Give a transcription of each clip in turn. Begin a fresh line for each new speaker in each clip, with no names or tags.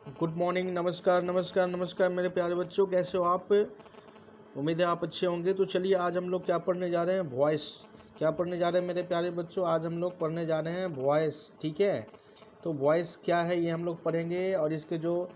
Good morning. नमस्कार नमस्कार नमस्कार मेरे प्यारे बच्चों, कैसे हो आप? उम्मीद है आप अच्छे होंगे। तो चलिए आज हम लोग क्या पढ़ने जा रहे हैं? वॉइस। क्या पढ़ने जा रहे हैं मेरे प्यारे बच्चों? आज हम लोग पढ़ने जा रहे हैं वॉइस। ठीक है, तो वॉइस क्या है ये हम लोग पढ़ेंगे। और इसके जो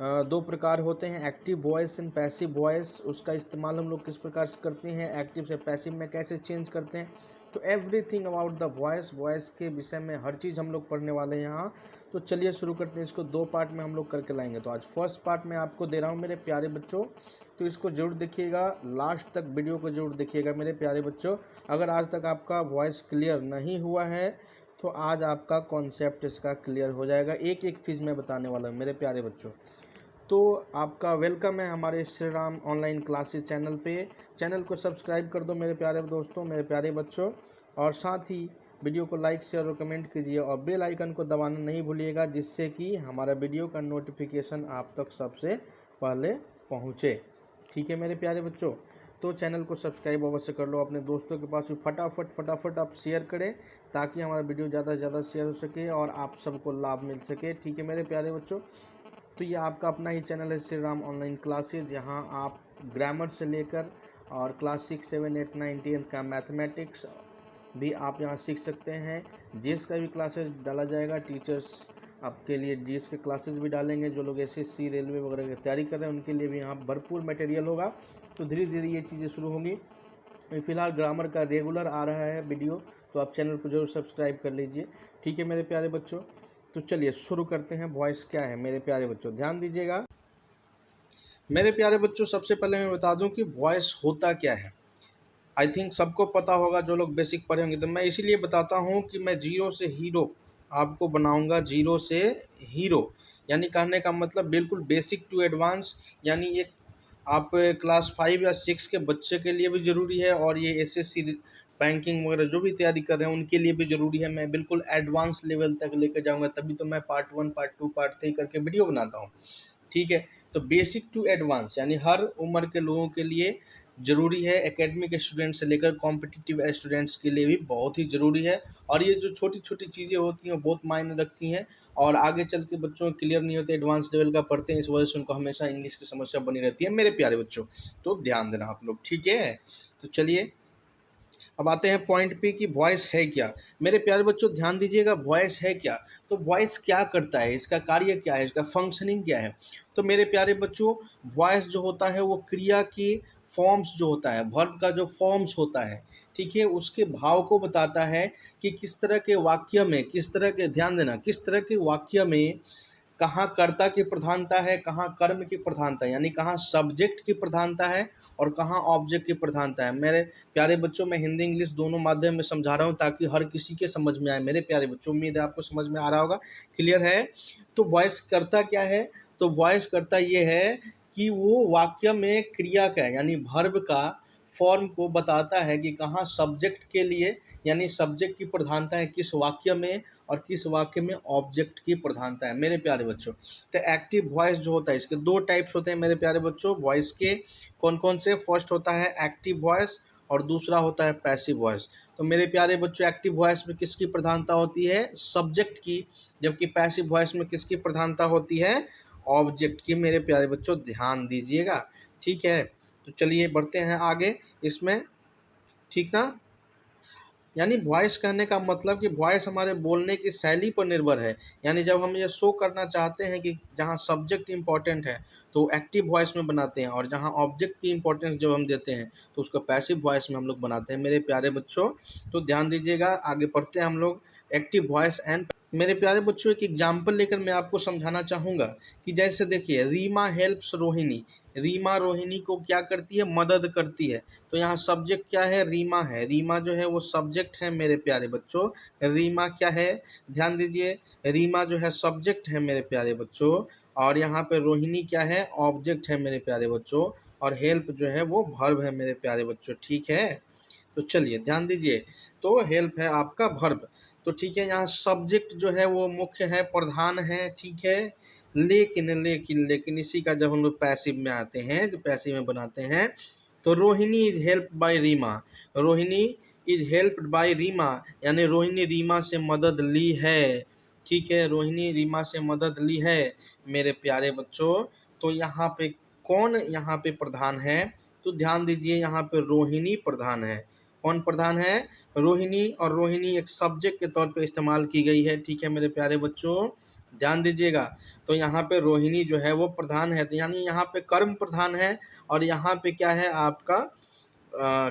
दो प्रकार होते हैं, active voice and passive voice, उसका इस्तेमाल हम लोग किस प्रकार से करते हैं, एक्टिव से पैसिव में कैसे चेंज करते हैं। तो everything about the voice, voice के विषय में हर चीज़ हम लोग पढ़ने वाले हैं यहाँ। तो चलिए शुरू करते हैं। इसको दो पार्ट में हम लोग करके लाएंगे। तो आज फर्स्ट पार्ट में आपको दे रहा हूँ मेरे प्यारे बच्चों, तो इसको जरूर देखिएगा, लास्ट तक वीडियो को जरूर देखिएगा मेरे प्यारे बच्चों। अगर आज तक आपका वॉइस क्लियर नहीं हुआ है तो आज आपका कॉन्सेप्ट इसका क्लियर हो जाएगा। एक एक चीज़ मैं बताने वाला हूँ मेरे प्यारे बच्चों। तो आपका वेलकम है हमारे Shri Ram online classes channel पे। चैनल को सब्सक्राइब कर दो मेरे प्यारे दोस्तों, मेरे प्यारे बच्चों, और साथ ही वीडियो को लाइक शेयर और कमेंट कीजिए और बेल आइकन को दबाना नहीं भूलिएगा, जिससे कि हमारा वीडियो का नोटिफिकेशन आप तक सबसे पहले पहुँचे। ठीक है मेरे प्यारे बच्चों, तो चैनल को सब्सक्राइब अवश्य कर लो। अपने दोस्तों के पास भी फटाफट आप शेयर करें, ताकि हमारा वीडियो ज़्यादा से ज़्यादा शेयर हो सके और आप सबको लाभ मिल सके। ठीक है मेरे प्यारे बच्चों, तो ये आपका अपना ही चैनल है श्री राम ऑनलाइन क्लासेज, जहाँ आप ग्रामर से लेकर और क्लास 6, 7, 8, 9, 10 का मैथमेटिक्स भी आप यहाँ सीख सकते हैं। जीएस का भी क्लासेस डाला जाएगा। टीचर्स आपके लिए जीएस के क्लासेस भी डालेंगे। जो लोग एसएससी रेलवे वगैरह की तैयारी कर रहे हैं उनके लिए भी यहाँ भरपूर मटेरियल होगा। तो धीरे धीरे ये चीज़ें शुरू होंगी। फिलहाल ग्रामर का रेगुलर आ रहा है वीडियो, तो आप चैनल को जरूर सब्सक्राइब कर लीजिए। ठीक है मेरे प्यारे बच्चों, तो चलिए शुरू करते हैं। वॉइस क्या है मेरे प्यारे बच्चों, ध्यान दीजिएगा मेरे प्यारे बच्चों। सबसे पहले मैं बता दूं कि वॉइस होता क्या है। आई थिंक सबको पता होगा जो लोग बेसिक पढ़े होंगे। तो मैं इसीलिए बताता हूं कि मैं जीरो से हीरो आपको बनाऊंगा। जीरो से हीरो यानी कहने का मतलब बिल्कुल बेसिक टू एडवांस, यानी एक आप क्लास 5 या 6 के बच्चे के लिए भी ज़रूरी है, और ये एसएससी बैंकिंग वगैरह जो भी तैयारी कर रहे हैं उनके लिए भी ज़रूरी है। मैं बिल्कुल एडवांस लेवल तक लेकर जाऊंगा, तभी तो मैं पार्ट 1, पार्ट 2, पार्ट 3 करके वीडियो बनाता हूँ। ठीक है, तो बेसिक टू एडवांस यानी हर उम्र के लोगों के लिए ज़रूरी है। एकेडमिक स्टूडेंट से लेकर कॉम्पिटिटिव स्टूडेंट्स के लिए भी बहुत ही ज़रूरी है। और ये जो छोटी छोटी चीज़ें होती हैं वो बहुत मायने रखती हैं, और आगे चल के बच्चों को क्लियर नहीं होते, एडवांस लेवल का पढ़ते हैं, इस वजह से उनको हमेशा इंग्लिश की समस्या बनी रहती है मेरे प्यारे बच्चों। तो ध्यान देना आप लोग, ठीक है। तो चलिए अब आते हैं पॉइंट पे कि वॉइस है क्या। मेरे प्यारे बच्चों ध्यान दीजिएगा, वॉइस है क्या। तो वॉइस क्या करता है, इसका कार्य क्या है, इसका फंक्शनिंग क्या है। तो मेरे प्यारे बच्चों, वॉइस जो होता है वो क्रिया की फॉर्म्स जो होता है, वर्ब का जो फॉर्म्स होता है, ठीक है, उसके भाव को बताता है कि किस तरह के वाक्य में, किस तरह के, ध्यान देना, किस तरह के वाक्य में कहाँ कर्ता की प्रधानता है, कहाँ कर्म की प्रधानता है, यानी कहाँ सब्जेक्ट की प्रधानता है और कहाँ ऑब्जेक्ट की प्रधानता है। मेरे प्यारे बच्चों, मैं हिंदी इंग्लिश दोनों माध्यम में समझा रहा हूँ ताकि हर किसी के समझ में आए मेरे प्यारे बच्चों। उम्मीद है आपको समझ में आ रहा होगा, क्लियर है। तो वॉइस करता क्या है? तो वॉइस करता ये है कि वो वाक्य में क्रिया का यानी वर्ब का फॉर्म को बताता है कि कहाँ सब्जेक्ट के लिए यानी सब्जेक्ट की प्रधानता है किस वाक्य में, और किस वाक्य में ऑब्जेक्ट की प्रधानता है मेरे प्यारे बच्चों। तो एक्टिव वॉइस जो होता है, इसके दो टाइप्स होते हैं मेरे प्यारे बच्चों वॉइस के। कौन कौन से? फर्स्ट होता है एक्टिव वॉइस और दूसरा होता है पैसिव वॉइस। तो मेरे प्यारे बच्चों, एक्टिव वॉइस में किसकी प्रधानता होती है? सब्जेक्ट की। जबकि पैसिव वॉइस में किसकी प्रधानता होती है? ऑब्जेक्ट की। मेरे प्यारे बच्चों ध्यान दीजिएगा, ठीक है। तो चलिए बढ़ते हैं आगे इसमें, ठीक ना। यानी वॉइस कहने का मतलब कि वॉइस हमारे बोलने की शैली पर निर्भर है। यानी जब हम ये शो करना चाहते हैं कि जहाँ सब्जेक्ट इंपॉर्टेंट है तो एक्टिव वॉइस में बनाते हैं, और जहाँ ऑब्जेक्ट की इंपॉर्टेंस जब हम देते हैं तो उसको पैसिव वॉइस में हम लोग बनाते हैं मेरे प्यारे बच्चों। तो ध्यान दीजिएगा, आगे पढ़ते हैं हम लोग एक्टिव वॉइस एंड। मेरे प्यारे बच्चों, एक एग्जाम्पल लेकर मैं आपको समझाना चाहूँगा कि जैसे देखिए, रीमा हेल्प्स रोहिणी। रीमा रोहिणी को क्या करती है? मदद करती है। तो यहाँ सब्जेक्ट क्या है? रीमा है। रीमा जो है वो सब्जेक्ट है मेरे प्यारे बच्चों। रीमा क्या है? ध्यान दीजिए, रीमा जो है सब्जेक्ट है मेरे प्यारे बच्चों, और यहाँ पे रोहिणी क्या है? ऑब्जेक्ट है मेरे प्यारे बच्चों, और हेल्प जो है वो वर्ब है मेरे प्यारे बच्चों, ठीक है। तो चलिए ध्यान दीजिए, तो हेल्प है आपका वर्ब। तो ठीक है, यहाँ सब्जेक्ट जो है वो मुख्य है, प्रधान है, ठीक है। लेकिन लेकिन लेकिन इसी का जब हम लोग पैसिव में आते हैं, जो पैसिव में बनाते हैं, तो Rohini is help by Reema. Rohini is helped by Reema, यानी रोहिणी रीमा से मदद ली है, ठीक है, रोहिणी रीमा से मदद ली है मेरे प्यारे बच्चों। तो यहाँ पे कौन यहाँ पे प्रधान है? तो ध्यान दीजिए, यहाँ पे रोहिणी प्रधान है। कौन प्रधान है? रोहिणी। और रोहिणी एक सब्जेक्ट के तौर पे इस्तेमाल की गई है। ठीक है मेरे प्यारे बच्चों, ध्यान दीजिएगा। तो यहाँ पे रोहिणी जो है वो प्रधान है, तो यानी यहाँ पे कर्म प्रधान है और यहाँ पे क्या है आपका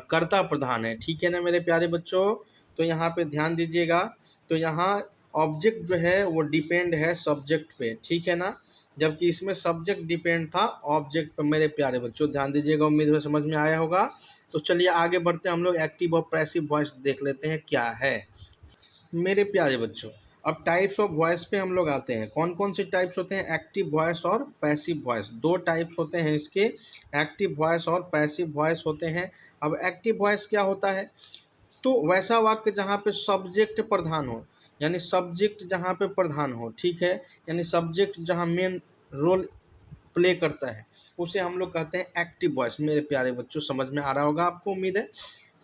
कर्ता प्रधान है। ठीक है ना मेरे प्यारे बच्चों। तो यहाँ पे ध्यान दीजिएगा, तो यहाँ ऑब्जेक्ट जो है वो डिपेंड है सब्जेक्ट पे। ठीक है ना, जबकि इसमें सब्जेक्ट डिपेंड था ऑब्जेक्ट पे। मेरे प्यारे बच्चों ध्यान दीजिएगा, उम्मीद है समझ में आया होगा। तो चलिए आगे बढ़ते हैं, हम लोग एक्टिव और पैसिव वॉइस देख लेते हैं क्या है मेरे प्यारे बच्चों। अब टाइप्स ऑफ वॉइस पे हम लोग आते हैं। कौन कौन से टाइप्स होते हैं? एक्टिव वॉइस और पैसिव वॉइस, दो टाइप्स होते हैं इसके, एक्टिव वॉइस और पैसिव वॉइस होते हैं। अब एक्टिव वॉइस क्या होता है? तो वैसा वाक्य जहाँ पे सब्जेक्ट प्रधान हो, यानी सब्जेक्ट जहाँ पे प्रधान हो, ठीक है, यानी सब्जेक्ट जहाँ मेन रोल प्ले करता है, उसे हम लोग कहते हैं एक्टिव वॉइस। मेरे प्यारे बच्चों समझ में आ रहा होगा आपको, उम्मीद है।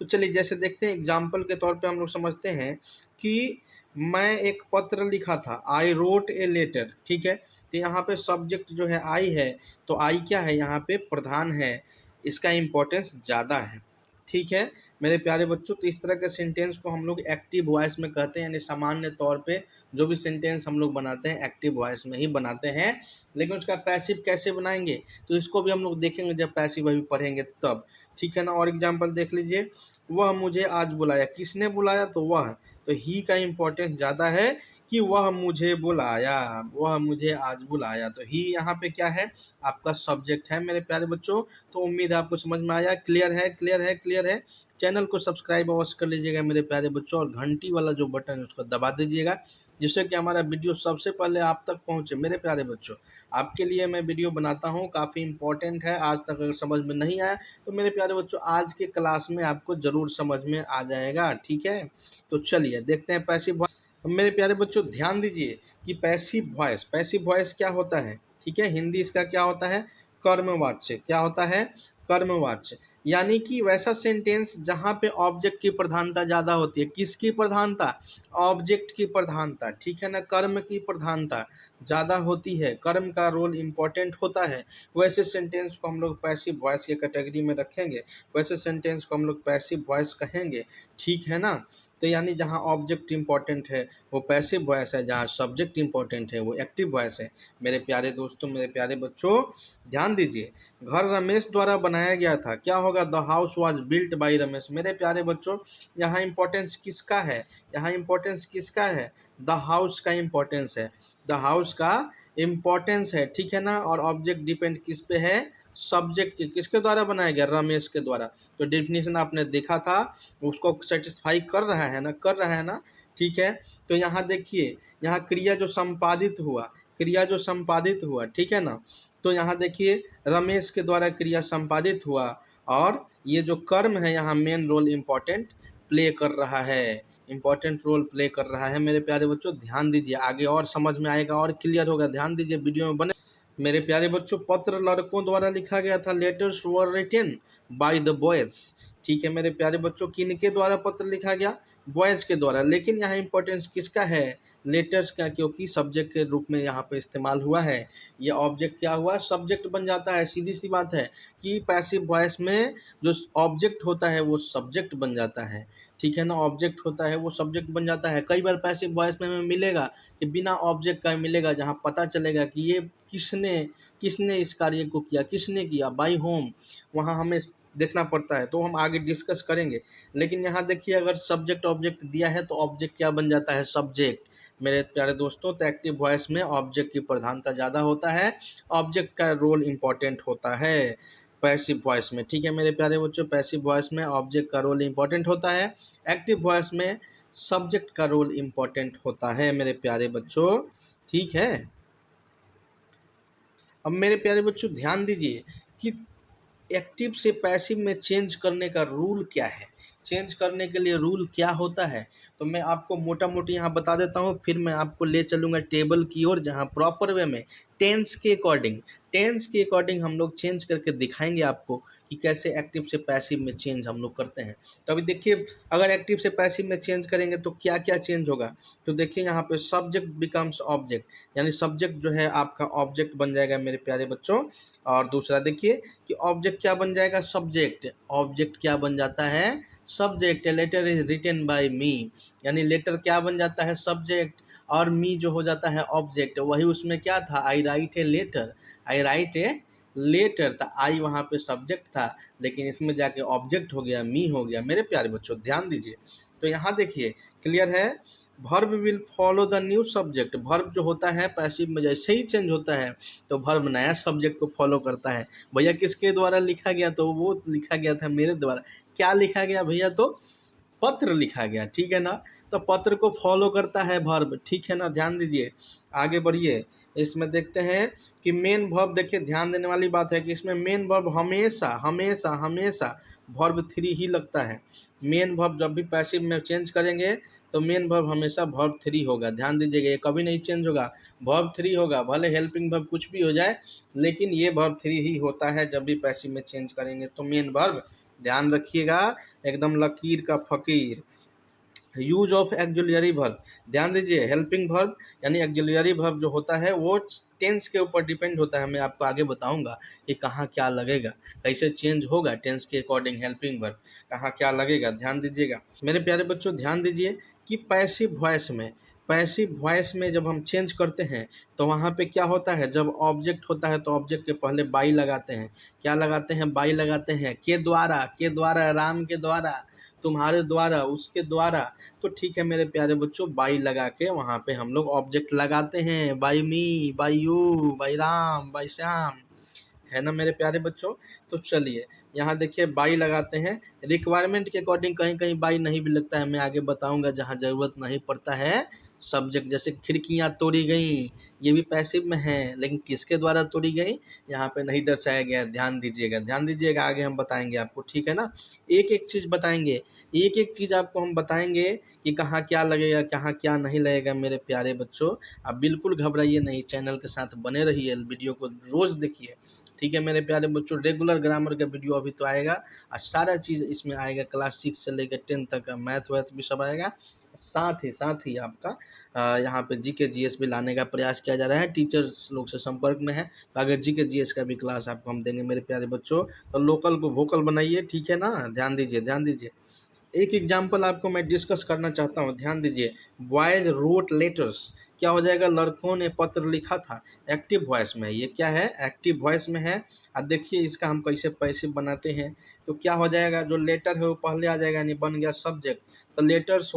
तो चलिए जैसे देखते हैं, एग्जाम्पल के तौर पे हम लोग समझते हैं कि मैं एक पत्र लिखा था, आई रोट ए लेटर। ठीक है, तो यहाँ पे सब्जेक्ट जो है आई है, तो आई क्या है? यहाँ पे प्रधान है, इसका इम्पोर्टेंस ज़्यादा है। ठीक है मेरे प्यारे बच्चों, तो इस तरह के सेंटेंस को हम लोग एक्टिव वॉइस में कहते हैं। यानी सामान्य तौर पे जो भी सेंटेंस हम लोग बनाते हैं एक्टिव वॉइस में ही बनाते हैं। लेकिन उसका पैसिव कैसे बनाएंगे, तो इसको भी हम लोग देखेंगे जब पैसिव अभी पढ़ेंगे तब। ठीक है ना। और एग्जाम्पल देख लीजिए, वह मुझे आज बुलाया। किसने बुलाया? तो वह। तो ही का इम्पोर्टेंस ज़्यादा है कि वह मुझे बुलाया, वह मुझे आज बुलाया। तो ही यहाँ पे क्या है? आपका सब्जेक्ट है मेरे प्यारे बच्चों। तो उम्मीद है आपको समझ में आया। क्लियर है, क्लियर है, क्लियर है। चैनल को सब्सक्राइब अवश्य कर लीजिएगा मेरे प्यारे बच्चों, और घंटी वाला जो बटन है उसको दबा दीजिएगा, जिससे कि हमारा वीडियो सबसे पहले आप तक पहुंचे। मेरे प्यारे बच्चों, आपके लिए मैं वीडियो बनाता हूं, काफ़ी इंपॉर्टेंट है। आज तक अगर समझ में नहीं आया तो मेरे प्यारे बच्चों आज के क्लास में आपको ज़रूर समझ में आ जाएगा। ठीक है, तो चलिए देखते हैं पैसिव वॉइस। मेरे प्यारे बच्चों ध्यान दीजिए कि पैसिव वॉइस, पैसिव वॉइस क्या होता है? ठीक है, हिंदी इसका क्या होता है? कर्मवाच्य। क्या होता है? कर्मवाच्य। यानी कि वैसा सेंटेंस जहाँ पे ऑब्जेक्ट की प्रधानता ज़्यादा होती है। किसकी प्रधानता? ऑब्जेक्ट की प्रधानता। ठीक है ना, कर्म की प्रधानता ज़्यादा होती है, कर्म का रोल इम्पोर्टेंट होता है, वैसे सेंटेंस को हम लोग पैसिव वॉइस की कैटेगरी में रखेंगे, वैसे सेंटेंस को हम लोग पैसिव वॉइस कहेंगे। ठीक है ना। तो यानी जहाँ ऑब्जेक्ट इंपॉर्टेंट है वो पैसिव वॉइस है, जहाँ सब्जेक्ट इंपॉर्टेंट है वो एक्टिव वॉइस है। मेरे प्यारे दोस्तों, मेरे प्यारे बच्चों ध्यान दीजिए, घर रमेश द्वारा बनाया गया था। क्या होगा? The house was built by Ramesh. मेरे प्यारे बच्चों, यहाँ इंपॉर्टेंस किसका है? यहाँ इंपॉर्टेंस किसका है? द हाउस का इंपॉर्टेंस है, द हाउस का इम्पोर्टेंस है। ठीक है ना। और ऑब्जेक्ट डिपेंड किस पे है? सब्जेक्ट किसके द्वारा बनाया गया? रमेश के द्वारा। तो डेफिनेशन आपने देखा था, उसको सेटिस्फाई कर रहा है ना, कर रहा है ना। ठीक है, तो यहाँ देखिए, यहाँ क्रिया जो संपादित हुआ, क्रिया जो संपादित हुआ, ठीक है ना। तो यहाँ देखिए रमेश के द्वारा क्रिया संपादित हुआ, और ये जो कर्म है यहाँ मेन रोल इम्पोर्टेंट प्ले कर रहा है, इम्पोर्टेंट रोल प्ले कर रहा है। मेरे प्यारे बच्चों ध्यान दीजिए, आगे और समझ में आएगा और क्लियर होगा। ध्यान दीजिए, वीडियो में बने। मेरे प्यारे बच्चों, पत्र लड़कों द्वारा लिखा गया था। Letters were written by the boys. ठीक है मेरे प्यारे बच्चों, किनके द्वारा पत्र लिखा गया? बॉयज के द्वारा। लेकिन यहाँ इंपॉर्टेंस किसका है? लेटर्स का, क्योंकि सब्जेक्ट के रूप में यहाँ पे इस्तेमाल हुआ है। ये ऑब्जेक्ट क्या हुआ? सब्जेक्ट बन जाता है। सीधी सी बात है कि पैसिव वॉइस में जो ऑब्जेक्ट होता है वो सब्जेक्ट बन जाता है। ठीक है ना, ऑब्जेक्ट होता है वो सब्जेक्ट बन जाता है। कई बार पैसिव वॉइस में हमें मिलेगा कि बिना ऑब्जेक्ट का मिलेगा, जहाँ पता चलेगा कि ये किसने किसने इस कार्य को किया, किसने किया, बाय होम, वहाँ हमें देखना पड़ता है। तो हम आगे डिस्कस करेंगे। लेकिन यहाँ देखिए, अगर सब्जेक्ट ऑब्जेक्ट दिया है तो ऑब्जेक्ट क्या बन जाता है? सब्जेक्ट। मेरे प्यारे दोस्तों, तो एक्टिव वॉइस में ऑब्जेक्ट की प्रधानता ज़्यादा होता है, ऑब्जेक्ट का रोल इम्पोर्टेंट होता है पैसिव वॉइस में। ठीक है मेरे प्यारे बच्चों, पैसिव वॉइस में ऑब्जेक्ट का रोल इम्पोर्टेंट होता है, एक्टिव वॉइस में सब्जेक्ट का रोल इम्पोर्टेंट होता है मेरे प्यारे बच्चों। ठीक है, अब मेरे प्यारे बच्चों ध्यान दीजिए कि एक्टिव से पैसिव में चेंज करने का रूल क्या है, चेंज करने के लिए रूल क्या होता है। तो मैं आपको मोटा मोटी यहाँ बता देता हूँ, फिर मैं आपको ले चलूँगा टेबल की ओर, जहाँ प्रॉपर वे में टेंस के अकॉर्डिंग हम लोग चेंज करके दिखाएंगे आपको कि कैसे एक्टिव से पैसिव में चेंज हम लोग करते हैं। तो अभी देखिए, अगर एक्टिव से पैसिव में चेंज करेंगे तो क्या क्या चेंज होगा। तो देखिए यहाँ पे सब्जेक्ट बिकम्स ऑब्जेक्ट, यानी सब्जेक्ट जो है आपका ऑब्जेक्ट बन जाएगा मेरे प्यारे बच्चों। और दूसरा देखिए कि ऑब्जेक्ट क्या बन जाएगा, सब्जेक्ट। ऑब्जेक्ट क्या बन जाता है, subject. Letter is written by me, यानी लेटर क्या बन जाता है, सब्जेक्ट। और मी जो हो जाता है ऑब्जेक्ट। वही उसमें क्या था, I write a letter, I write a letter था, आई वहाँ पे सब्जेक्ट था, लेकिन इसमें जाके ऑब्जेक्ट हो गया, मी हो गया। मेरे प्यारे बच्चों ध्यान दीजिए, तो यहाँ देखिए क्लियर है, verb will follow the new subject. Verb जो होता है पैसिव में जैसे ही चेंज होता है तो वर्ब नया सब्जेक्ट को फॉलो करता है। भैया किसके द्वारा लिखा गया, तो वो लिखा गया था मेरे द्वारा। क्या लिखा गया भैया, तो पत्र लिखा गया, ठीक है ना। तो पत्र को फॉलो करता है वर्ब, ठीक है ना। ध्यान दीजिए, आगे बढ़िए। इसमें देखते हैं कि मेन वर्ब, देखिए ध्यान देने वाली बात है कि इसमें मेन वर्ब हमेशा हमेशा हमेशा वर्ब थ्री ही लगता है। मेन वर्ब जब भी पैसिव में चेंज करेंगे तो मेन वर्ब हमेशा वर्ब थ्री होगा। ध्यान दीजिएगा, ये कभी नहीं चेंज होगा, वर्ब थ्री होगा। भले हेल्पिंग वर्ब कुछ भी हो जाए, लेकिन ये वर्ब थ्री ही होता है जब भी पैसिव में चेंज करेंगे तो मेन वर्ब। ध्यान रखिएगा, एकदम लकीर का फकीर। यूज ऑफ एक्जुलियरी वर्ब, ध्यान दीजिए, हेल्पिंग वर्ब यानी एक्जुलियरी वर्ब जो होता है वो टेंस के ऊपर डिपेंड होता है। मैं आपको आगे बताऊंगा कि कहाँ क्या लगेगा, कैसे चेंज होगा टेंस के अकॉर्डिंग हेल्पिंग वर्ब, कहाँ क्या लगेगा। ध्यान दीजिएगा मेरे प्यारे बच्चों, ध्यान दीजिए कि पैसिव वॉइस में जब हम चेंज करते हैं तो वहाँ पे क्या होता है, जब ऑब्जेक्ट होता है तो ऑब्जेक्ट के पहले बाई लगाते हैं। क्या लगाते हैं, बाई लगाते हैं। के द्वारा, राम के द्वारा, तुम्हारे द्वारा, उसके द्वारा। तो ठीक है मेरे प्यारे बच्चों, बाई लगा के वहाँ पे हम लोग ऑब्जेक्ट लगाते हैं, by me, by you, by Ram, by Shyam, है ना मेरे प्यारे बच्चों। तो चलिए यहाँ देखिए बाई लगाते हैं। रिक्वायरमेंट के अकॉर्डिंग कहीं कहीं बाई नहीं भी लगता है, मैं आगे बताऊंगा जहाँ ज़रूरत नहीं पड़ता है सब्जेक्ट। जैसे खिड़कियाँ तोड़ी गई, ये भी पैसिव में है, लेकिन किसके द्वारा तोड़ी गई यहाँ पे नहीं दर्शाया गया है। ध्यान दीजिएगा, ध्यान दीजिएगा, आगे हम बताएंगे आपको, ठीक है ना। एक एक चीज़ बताएंगे, एक एक चीज़ आपको हम बताएंगे कि कहाँ क्या लगेगा, कहाँ क्या नहीं लगेगा मेरे प्यारे बच्चों। आप बिल्कुल घबराइए नहीं, चैनल के साथ बने रहिए, वीडियो को रोज़ देखिए, ठीक है मेरे प्यारे बच्चों। रेगुलर ग्रामर का वीडियो अभी तो आएगा और सारा चीज़ इसमें आएगा, क्लास 6 से लेकर 10 तक का मैथ वैथ भी सब आएगा। साथ ही आपका यहाँ पे जीके जीएस भी लाने का प्रयास किया जा रहा है। टीचर्स लोग से संपर्क में है, तो अगर जीके जीएस का भी क्लास आपको हम देंगे मेरे प्यारे बच्चों। तो लोकल को वोकल बनाइए, ठीक है ना। ध्यान दीजिए, ध्यान दीजिए। एक एग्जाम्पल आपको मैं डिस्कस करना चाहता हूँ, ध्यान दीजिए। बॉयज रोट लेटर्स, क्या हो जाएगा, लड़कों ने पत्र लिखा था। एक्टिव वॉइस में, ये क्या है, एक्टिव वॉइस में है। अब देखिए इसका हम कैसे पैसिव बनाते हैं। तो क्या हो जाएगा, जो लेटर है वो पहले आ जाएगा, यानी बन गया सब्जेक्ट। तो लेटर्स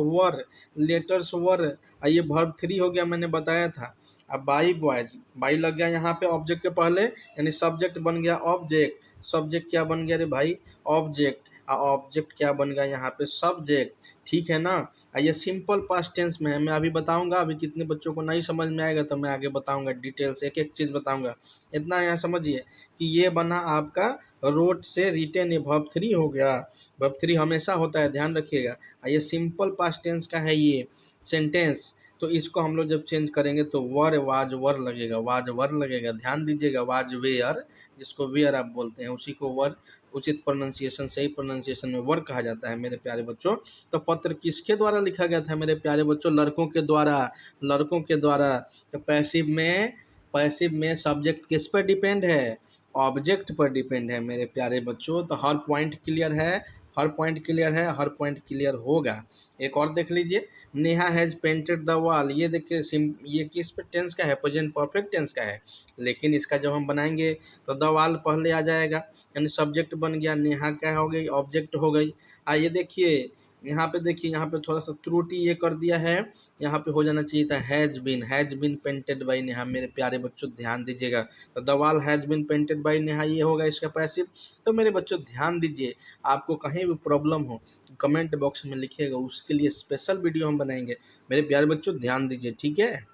वर, ये वर्ब थ्री हो गया, मैंने बताया था। अब बाई बॉयज, बाई लग गया यहाँ पे ऑब्जेक्ट के पहले, यानी सब्जेक्ट बन गया ऑब्जेक्ट। सब्जेक्ट क्या बन गया रे भाई, ऑब्जेक्ट। ऑब्जेक्ट क्या बन गया यहाँ पे, सब्जेक्ट, ठीक है ना। ये सिंपल पास्ट टेंस में है, मैं अभी बताऊंगा। अभी कितने बच्चों को नहीं समझ में आएगा तो मैं आगे बताऊंगा, डिटेल्स एक एक चीज़ बताऊंगा। इतना यहाँ समझिए कि ये बना आपका रोट से रिटेन, ये वर्ब थ्री हो गया। वर्ब थ्री हमेशा होता है, ध्यान रखिएगा। ये सिंपल पास्ट टेंस का है ये सेंटेंस। तो इसको हम लोग जब चेंज करेंगे तो वर वाज वर लगेगा, वाज वर लगेगा। ध्यान दीजिएगा, वाज वेयर, जिसको वेयर आप बोलते हैं उसी को वर, उचित प्रोनाउंसिएशन, सही प्रोनाउंसिएशन में वर्क कहा जाता है मेरे प्यारे बच्चों। तो पत्र किसके द्वारा लिखा गया था मेरे प्यारे बच्चों, लड़कों के द्वारा, लड़कों के द्वारा। तो पैसिव में सब्जेक्ट किस पर डिपेंड है, ऑब्जेक्ट पर डिपेंड है मेरे प्यारे बच्चों। तो हर पॉइंट क्लियर है, हर पॉइंट क्लियर है, हर पॉइंट क्लियर होगा। एक और देख लीजिए, Neha has painted the wall, ये देखिए ये किस पे टेंस का है, प्रेजेंट परफेक्ट टेंस का है। लेकिन इसका जब हम बनाएंगे तो द वॉल पहले आ जाएगा, यानी सब्जेक्ट बन गया। नेहा क्या हो गई, ऑब्जेक्ट हो गई। आइए देखिए यहाँ पे, देखिए यहाँ पे थोड़ा सा त्रुटि ये कर दिया है, यहाँ पे हो जाना चाहिए था has been painted by Neha. मेरे प्यारे बच्चों ध्यान दीजिएगा, तो the wall has been painted by Neha, ये होगा इसका पैसिव। तो मेरे बच्चों ध्यान दीजिए, आपको कहीं भी प्रॉब्लम हो कमेंट बॉक्स में लिखिएगा, उसके लिए स्पेशल वीडियो हम बनाएंगे। मेरे प्यारे बच्चों ध्यान दीजिए, ठीक है।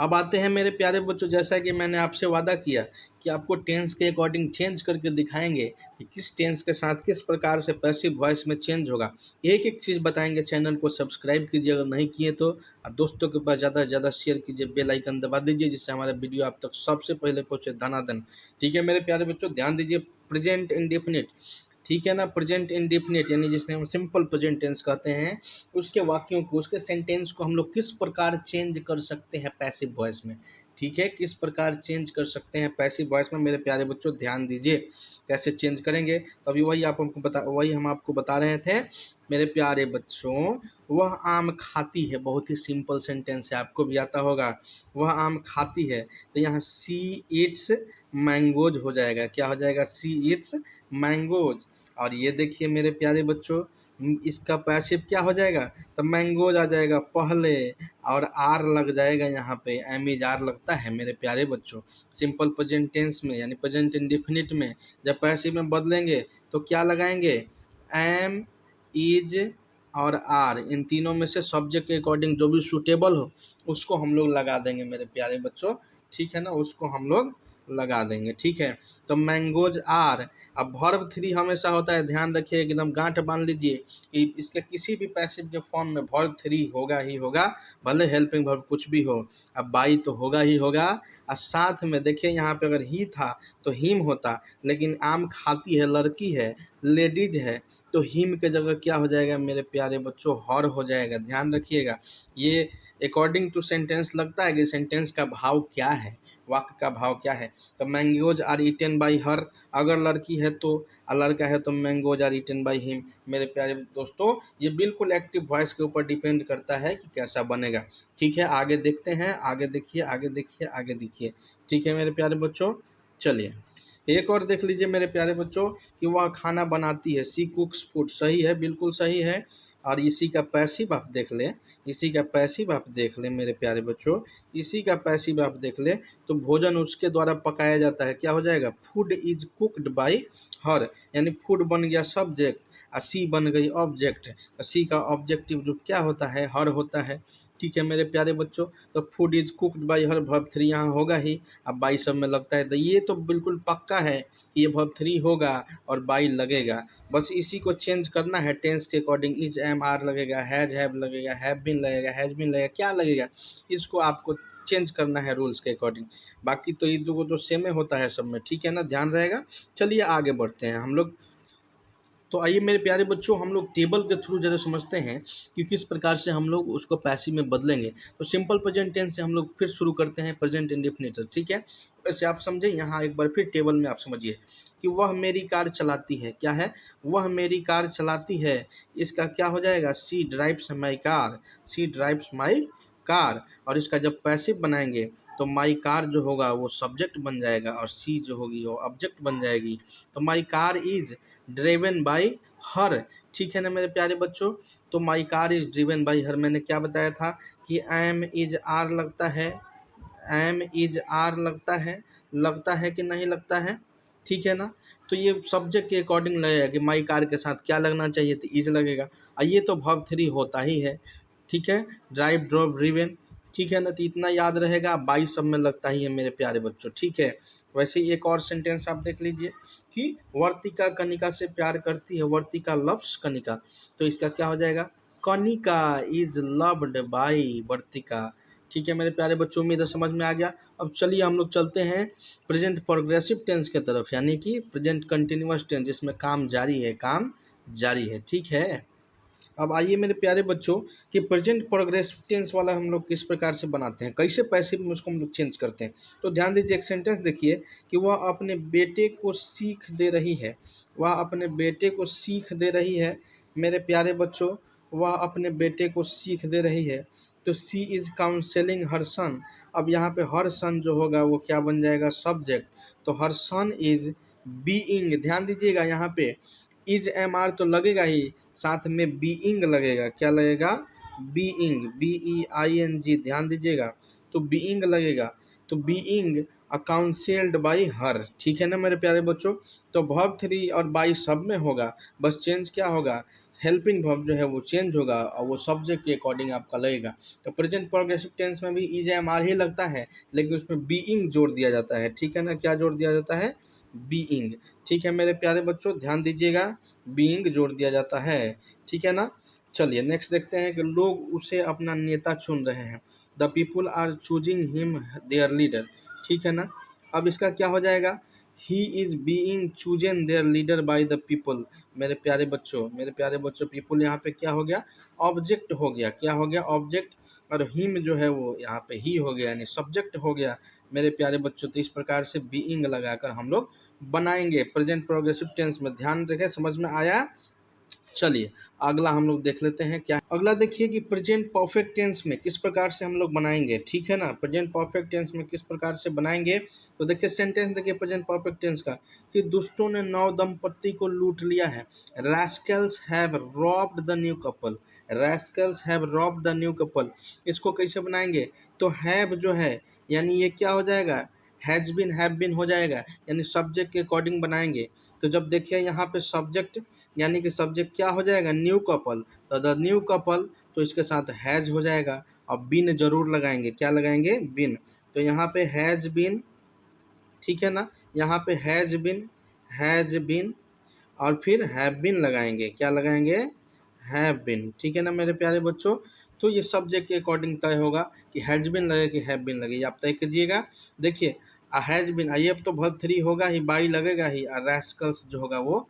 अब आते हैं मेरे प्यारे बच्चों, जैसा कि मैंने आपसे वादा किया कि आपको टेंस के अकॉर्डिंग चेंज करके दिखाएंगे कि किस टेंस के साथ किस प्रकार से पैसिव वॉइस में चेंज होगा। एक एक चीज़ बताएंगे। चैनल को सब्सक्राइब कीजिए अगर नहीं किए तो, और दोस्तों के पास ज़्यादा से ज़्यादा शेयर कीजिए, बेल आइकन दबा दीजिए जिससे हमारा वीडियो आप तक सबसे पहले पहुँचे धनाधन। ठीक है मेरे प्यारे बच्चों, ध्यान दीजिए। प्रेजेंट इंडेफिनिट, ठीक है ना, प्रेजेंट इंडेफिनिट यानी जिसने हम सिंपल प्रेजेंट टेंस कहते हैं, उसके वाक्यों को, उसके सेंटेंस को हम लोग किस प्रकार चेंज कर सकते हैं पैसिव वॉइस में। ठीक है, किस प्रकार चेंज कर सकते हैं पैसिव वॉइस में मेरे प्यारे बच्चों, ध्यान दीजिए कैसे चेंज करेंगे। तो अभी वही हम आपको बता रहे थे मेरे प्यारे बच्चों। वह आम खाती है, बहुत ही सिंपल सेंटेंस है, आपको भी आता होगा। वह आम खाती है, तो यहाँ सी इट्स मैंगोज हो जाएगा। क्या हो जाएगा? See it's mangoes. और ये देखिए मेरे प्यारे बच्चों, इसका पैसिव क्या हो जाएगा? तो मैंगोज आ जाएगा पहले, और आर लग जाएगा यहाँ पे, एम इज आर लगता है मेरे प्यारे बच्चों। सिंपल प्रेजेंट टेंस में यानी प्रेजेंट इंडेफिनिट में जब पैसिव में बदलेंगे तो क्या लगाएंगे? एम, इज और आर, इन तीनों में से सब्जेक्ट के अकॉर्डिंग जो भी सूटेबल हो उसको हम लोग लगा देंगे मेरे प्यारे बच्चों। ठीक है ना, उसको हम लोग लगा देंगे। ठीक है, तो मैंगोज आर। अब वर्ब थ्री हमेशा होता है, ध्यान रखिए, एकदम गांठ बांध लीजिए कि इसके किसी भी पैसिव के फॉर्म में वर्ब थ्री होगा ही होगा, भले हेल्पिंग वर्ब कुछ भी हो। अब बाई तो होगा ही होगा, और साथ में देखिए यहाँ पे अगर ही था तो हिम होता, लेकिन आम खाती है, लड़की है, लेडीज है, तो हिम के जगह क्या हो जाएगा मेरे प्यारे बच्चों? हर हो जाएगा। ध्यान रखिएगा, ये अकॉर्डिंग टू सेंटेंस लगता है कि सेंटेंस का भाव क्या है, वाक्य का भाव क्या है। तो mangoes are eaten by her, अगर लड़की है तो, और लड़का है तो mangoes are eaten by him. मेरे प्यारे दोस्तों, ये बिल्कुल एक्टिव वॉइस के ऊपर डिपेंड करता है कि कैसा बनेगा। ठीक है, आगे देखते हैं, आगे देखिए, आगे देखिए, आगे देखिए। ठीक है मेरे प्यारे बच्चों, चलिए एक और देख लीजिए मेरे प्यारे बच्चों कि वह खाना बनाती है, सी कुक्स फूड। सही है, बिल्कुल सही है। और इसी का पैसिव आप देख लें, इसी का पैसिव आप देख लें मेरे प्यारे बच्चों, इसी का पैसिव आप देख लें तो भोजन उसके द्वारा पकाया जाता है। क्या हो जाएगा? Food is cooked by her, यानी फूड बन गया सब्जेक्ट और सी बन गई ऑब्जेक्ट। सी का ऑब्जेक्टिव रूप क्या होता है? हर होता है। ठीक है मेरे प्यारे बच्चों, तो food is cooked by her, verb three यहाँ होगा ही। अब बाई सब में लगता है, तो ये तो बिल्कुल पक्का है कि ये वर्ब थ्री होगा और बाई लगेगा। बस इसी को चेंज करना है टेंस के अकॉर्डिंग। इज एम आर लगेगा, हैज हैव लगेगा, हैव बीन लगेगा, हैज बीन लगेगा, क्या लगेगा, इसको आपको चेंज करना है रूल्स के अकॉर्डिंग। बाकी तो ये दो तो सेम होता है सब में। ठीक है ना, ध्यान रहेगा। चलिए आगे बढ़ते हैं हम लोग। तो आइए मेरे प्यारे बच्चों, हम लोग टेबल के थ्रू जरा समझते हैं कि किस प्रकार से हम लोग उसको पैसिव में बदलेंगे। तो सिंपल प्रेजेंट टेंस से हम लोग फिर शुरू करते हैं प्रेजेंट इंडेफिनिट। ठीक है, वैसे आप समझे, यहाँ एक बार फिर टेबल में आप समझिए कि वह मेरी कार चलाती है। क्या है? वह मेरी कार चलाती है। इसका क्या हो जाएगा? She drives my car, she drives my car. और इसका जब पैसिव बनाएंगे तो माई कार जो होगा वो सब्जेक्ट बन जाएगा और सी जो होगी वो ऑब्जेक्ट बन जाएगी। तो my car is driven by her. ठीक है ना मेरे प्यारे बच्चों, तो my car is driven by her. मैंने क्या बताया था कि एम इज आर लगता है, एम इज आर लगता है कि नहीं लगता है? ठीक है ना, तो ये सब्जेक्ट के अकॉर्डिंग लगेगा कि माई कार के साथ क्या लगना चाहिए, तो इज लगेगा। और ये तो वर्ब थ्री होता ही है। ठीक है, ड्राइव ड्रॉप ड्रिवन। ठीक है ना, तो इतना याद रहेगा। बाई सब में लगता ही है मेरे प्यारे बच्चों। ठीक है, वैसे ही एक और सेंटेंस आप देख लीजिए कि वर्तिका कनिका से प्यार करती है, वर्तिका लव्स कनिका। तो इसका क्या हो जाएगा? कनिका इज लव्ड बाई वर्तिका। ठीक है मेरे प्यारे बच्चों, उम्मीद है समझ में आ गया। अब चलिए हम लोग चलते हैं प्रेजेंट प्रोग्रेसिव टेंस के तरफ, यानी कि प्रेजेंट कंटिन्यूअस टेंस, जिसमें काम जारी है, काम जारी है। ठीक है, अब आइए मेरे प्यारे बच्चों कि प्रेजेंट प्रोग्रेसिव टेंस वाला हम लोग किस प्रकार से बनाते हैं, कैसे पैसिव में उसको हम लोग चेंज करते हैं। तो ध्यान दीजिए, एक सेंटेंस देखिए कि वह अपने बेटे को सीख दे रही है, वह अपने बेटे को सीख दे रही है। मेरे प्यारे बच्चों, वह अपने बेटे को सीख दे रही है, तो सी इज काउंसलिंग हर सन। अब यहाँ पे हर सन जो होगा वो क्या बन जाएगा? सब्जेक्ट। तो हर सन इज बीइंग, ध्यान दीजिएगा यहाँ पे इज एम आर तो लगेगा ही, साथ में बीइंग लगेगा। क्या लगेगा? बीइंग, BEING, ध्यान दीजिएगा, तो बीइंग लगेगा। तो बीइंग काउंसिल्ड बाई हर, ठीक है ना मेरे प्यारे बच्चों। तो वर्ब 3 और बाई सब में होगा, बस चेंज क्या होगा, हेल्पिंग वर्ब जो है वो चेंज होगा और वो सब्जेक्ट के अकॉर्डिंग आपका लगेगा। तो प्रेजेंट प्रोग्रेसिव टेंस में भी EJMR ही लगता है, लेकिन उसमें बीइंग जोड़ दिया जाता है, ठीक है ना, क्या जोड़ दिया जाता है, बीइंग, ठीक है मेरे प्यारे बच्चों, ध्यान दीजिएगा, बीइंग जोड़ दिया जाता है, ठीक है ना। चलिए नेक्स्ट देखते हैं कि लोग उसे अपना नेता चुन रहे हैं, the people are choosing him their leader, ठीक है ना। अब इसका क्या हो जाएगा, he is being chosen their leader by the people, मेरे प्यारे बच्चों, मेरे प्यारे बच्चों, पीपल यहाँ पे क्या हो गया, ऑब्जेक्ट हो गया, क्या हो गया, ऑब्जेक्ट, और हिम जो है वो यहाँ पे ही हो गया यानी सब्जेक्ट हो गया मेरे प्यारे बच्चों। तो इस प्रकार से बीइंग लगाकर हम लोग बनाएंगे प्रेजेंट प्रोग्रेसिव टेंस में, ध्यान रखें, समझ में आया। चलिए अगला हम लोग देख लेते हैं क्या, अगला देखिए कि प्रेजेंट परफेक्ट टेंस में किस प्रकार से हम लोग बनाएंगे, ठीक है ना, प्रेजेंट परफेक्ट टेंस में किस प्रकार से बनाएंगे। तो देखिए सेंटेंस देखिए प्रेजेंट परफेक्ट टेंस का, कि दुष्टों ने नौ दंपत्ति को लूट लिया है, rascals have robbed the new couple, rascals have robbed the new couple, इसको कैसे बनाएंगे, तो हैव जो है यानी ये क्या हो जाएगा, हैज बीन, हैव बीन हो जाएगा, यानी सब्जेक्ट के अकॉर्डिंग बनाएंगे। तो जब देखिए यहाँ पे सब्जेक्ट यानी कि सब्जेक्ट क्या हो जाएगा, न्यू कपल, तो द न्यू कपल, तो इसके साथ हैज हो जाएगा, और बिन जरूर लगाएंगे, क्या लगाएंगे, बिन, तो यहाँ पे हैज बिन, ठीक है ना, यहाँ पे हैज बिन और फिर हैव बिन लगाएंगे, क्या लगाएंगे, हैव बिन, ठीक है ना मेरे प्यारे बच्चों। तो ये सब्जेक्ट के अकॉर्डिंग तय होगा कि हैज बिन लगे कि हैव बिन लगे, ये आप तय कीजिएगा। देखिए हैज बिन, ये अब तो वर्ब 3 होगा ही, बाई लगेगा ही, और रैस्कल्स जो होगा वो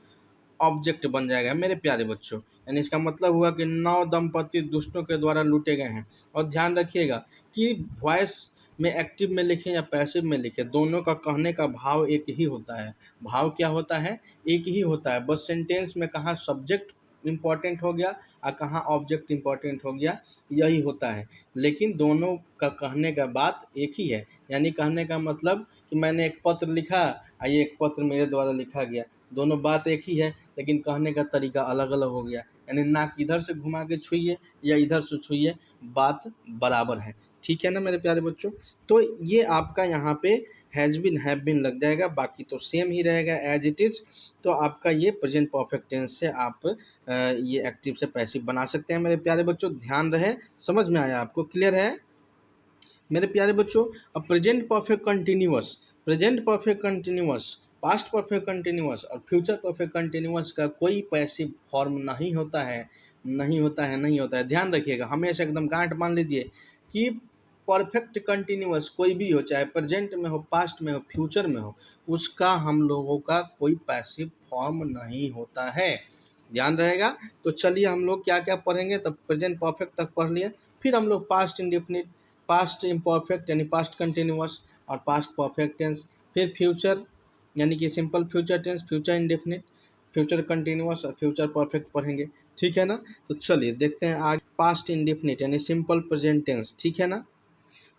ऑब्जेक्ट बन जाएगा मेरे प्यारे बच्चों, यानी इसका मतलब हुआ कि 9 दंपति दुष्टों के द्वारा लूटे गए हैं। और ध्यान रखिएगा कि वॉइस में एक्टिव में लिखें या पैसिव में लिखें, दोनों का कहने का भाव एक ही होता है, भाव क्या होता है, एक ही होता है, बस सेंटेंस में कहाँ सब्जेक्ट इम्पॉर्टेंट हो गया और कहाँ ऑब्जेक्ट इम्पॉर्टेंट हो गया, यही होता है, लेकिन दोनों का कहने का बात एक ही है। यानी कहने का मतलब कि मैंने एक पत्र लिखा और ये एक पत्र मेरे द्वारा लिखा गया, दोनों बात एक ही है, लेकिन कहने का तरीका अलग अलग हो गया, यानी नाक इधर से घुमा के छुइए या इधर से छुइए, बात बराबर है, ठीक है ना मेरे प्यारे बच्चों। तो ये आपका यहाँ पे हैज़ बिन हैव बिन लग जाएगा, बाकी तो सेम ही रहेगा एज इट इज़। तो आपका ये प्रेजेंट परफेक्ट टेंस से आप ये एक्टिव से पैसिव बना सकते हैं मेरे प्यारे बच्चों, ध्यान रहे, समझ में आया आपको, क्लियर है मेरे प्यारे बच्चों। अब present perfect continuous, present perfect continuous, past perfect continuous और फ्यूचर परफेक्ट कंटिन्यूअस का कोई पैसिव फॉर्म नहीं होता है, नहीं होता है, नहीं होता है, ध्यान रखिएगा, हमेशा एकदम गांठ मान लीजिए कि परफेक्ट कंटिन्यूअस कोई भी हो, चाहे प्रेजेंट में हो, पास्ट में हो, फ्यूचर में हो, उसका हम लोगों का कोई पैसिव फॉर्म नहीं होता है, ध्यान रहेगा। तो चलिए हम लोग क्या क्या पढ़ेंगे, तब प्रेजेंट परफेक्ट तक पढ़ लिए, फिर हम लोग पास्ट इंडेफिनिट, पास्ट इम्परफेक्ट यानी पास्ट कंटिन्यूअस और पास्ट परफेक्ट टेंस, फिर फ्यूचर यानी कि simple future tense, future indefinite, future continuous और फ्यूचर परफेक्ट पढ़ेंगे, ठीक है ना। तो चलिए देखते हैं आगे, पास्ट इंडेफिनिट यानी सिंपल प्रेजेंट टेंस, ठीक है ना।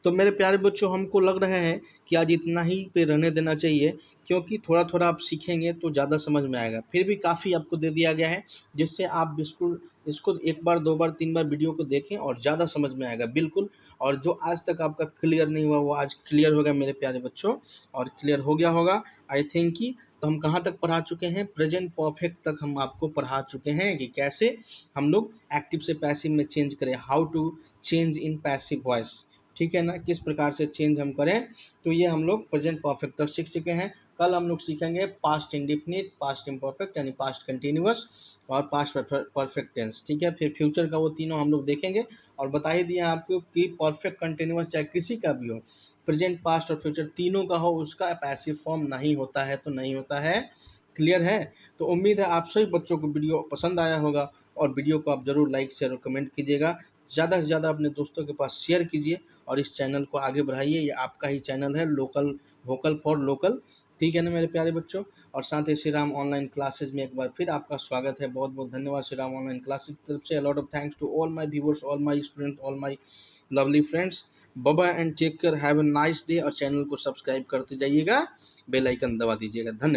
तो मेरे प्यारे बच्चों हमको लग रहा है कि आज इतना ही पे रहने देना चाहिए, क्योंकि थोड़ा थोड़ा आप सीखेंगे तो ज़्यादा समझ में आएगा, फिर भी काफ़ी आपको दे दिया गया है, जिससे आप बिल्कुल इसको एक बार, दो बार, तीन बार वीडियो को देखें और ज़्यादा समझ में आएगा बिल्कुल। और जो आज तक आपका क्लियर नहीं हुआ वो आज क्लियर होगा मेरे प्यारे बच्चों, और क्लियर हो गया होगा आई थिंक कि। तो हम कहाँ तक पढ़ा चुके हैं, प्रेजेंट परफेक्ट तक हम आपको पढ़ा चुके हैं कि कैसे हम लोग एक्टिव से पैसिव में चेंज करें, how to change in passive voice, ठीक है ना, किस प्रकार से चेंज हम करें। तो ये हम लोग प्रेजेंट परफेक्ट तक सीख चुके हैं। कल हम लोग सीखेंगे पास्ट इंडिफिनिट, पास्ट इम्परफेक्ट यानी पास्ट कंटिन्यूअस और पास्ट परफेक्ट टेंस, ठीक है। फिर फ्यूचर का वो तीनों हम लोग देखेंगे, और बता ही दिया आपको कि परफेक्ट कंटिन्यूअस चाहे किसी का भी हो, प्रेजेंट, पास्ट और फ्यूचर तीनों का हो, उसका पैसिव फॉर्म नहीं होता है, तो नहीं होता है, क्लियर है। तो उम्मीद है आप सभी बच्चों को वीडियो पसंद आया होगा, और वीडियो को आप ज़रूर लाइक शेयर और कमेंट कीजिएगा, ज़्यादा से ज़्यादा अपने दोस्तों के पास शेयर कीजिए, और इस चैनल को आगे बढ़ाइए, ये आपका ही चैनल है, लोकल वोकल फॉर लोकल, ठीक है ना मेरे प्यारे बच्चों। और साथ ही श्री राम ऑनलाइन क्लासेज में एक बार फिर आपका स्वागत है, बहुत बहुत धन्यवाद श्री राम ऑनलाइन क्लासेज की तरफ से। A lot of thanks to all my viewers, all my students, all my lovely friends, bye and take care, have a nice day. और चैनल को सब्सक्राइब करते जाइएगा, बेल आइकन दबा दीजिएगा, धन्यवाद।